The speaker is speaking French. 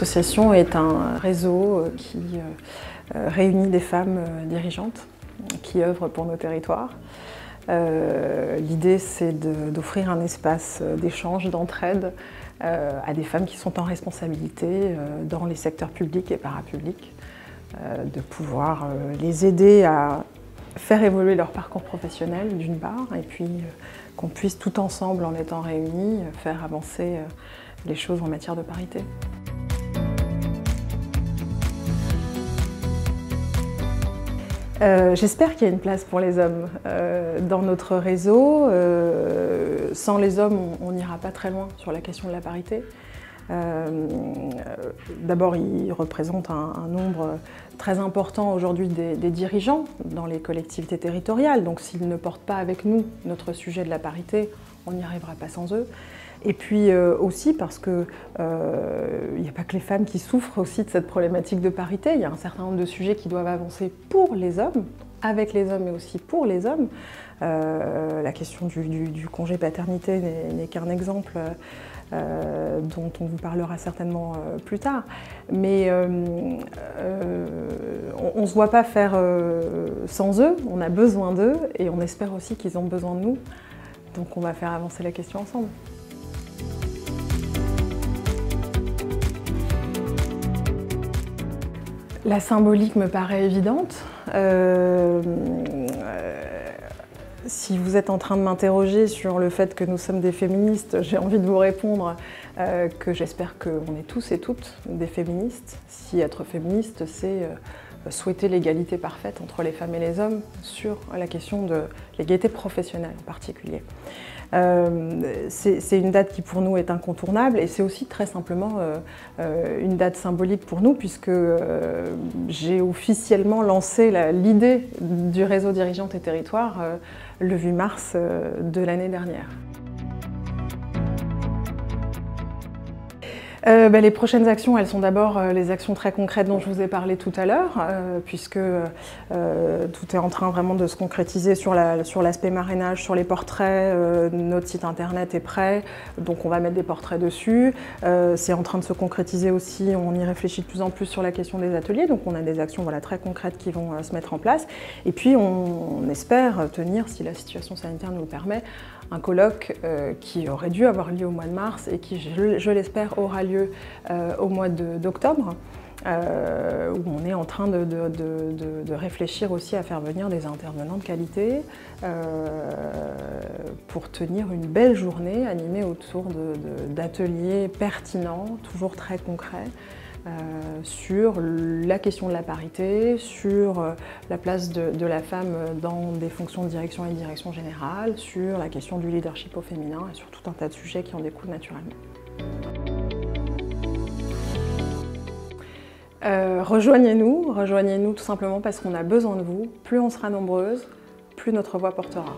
L'association est un réseau qui réunit des femmes dirigeantes qui œuvrent pour nos territoires. L'idée, c'est d'offrir un espace d'échange, d'entraide à des femmes qui sont en responsabilité dans les secteurs publics et parapublics, de pouvoir les aider à faire évoluer leur parcours professionnel d'une part, et puis qu'on puisse tout ensemble, en étant réunis, faire avancer les choses en matière de parité. J'espère qu'il y a une place pour les hommes dans notre réseau. Sans les hommes, on n'ira pas très loin sur la question de la parité. D'abord, ils représentent un nombre très important aujourd'hui des dirigeants dans les collectivités territoriales. Donc s'ils ne portent pas avec nous notre sujet de la parité, on n'y arrivera pas sans eux. Et puis aussi parce qu'il n'y a pas que les femmes qui souffrent aussi de cette problématique de parité. Il y a un certain nombre de sujets qui doivent avancer pour les hommes, avec les hommes, mais aussi pour les hommes. La question du congé paternité n'est qu'un exemple dont on vous parlera certainement plus tard. Mais on ne se voit pas faire sans eux, on a besoin d'eux et on espère aussi qu'ils ont besoin de nous. Donc on va faire avancer la question ensemble. La symbolique me paraît évidente. Si vous êtes en train de m'interroger sur le fait que nous sommes des féministes, j'ai envie de vous répondre que j'espère qu'on est tous et toutes des féministes. Si être féministe, c'est souhaiter l'égalité parfaite entre les femmes et les hommes sur la question de l'égalité professionnelle en particulier. C'est une date qui pour nous est incontournable et c'est aussi très simplement une date symbolique pour nous puisque j'ai officiellement lancé l'idée du réseau Dirigeantes et Territoires le 8 mars de l'année dernière. Les prochaines actions, elles sont d'abord les actions très concrètes dont je vous ai parlé tout à l'heure, puisque tout est en train vraiment de se concrétiser sur l'aspect marrainage, sur les portraits. Notre site internet est prêt, donc on va mettre des portraits dessus. C'est en train de se concrétiser aussi, on y réfléchit de plus en plus sur la question des ateliers, donc on a des actions très concrètes qui vont se mettre en place. Et puis on espère tenir, si la situation sanitaire nous le permet, un colloque qui aurait dû avoir lieu au mois de mars et qui, je l'espère, aura lieu au mois d'octobre, où on est en train de réfléchir aussi à faire venir des intervenants de qualité pour tenir une belle journée animée autour d'ateliers pertinents, toujours très concrets, sur la question de la parité, sur la place de la femme dans des fonctions de direction et de direction générale, sur la question du leadership au féminin et sur tout un tas de sujets qui en découlent naturellement. Rejoignez-nous tout simplement parce qu'on a besoin de vous. Plus on sera nombreuses, plus notre voix portera.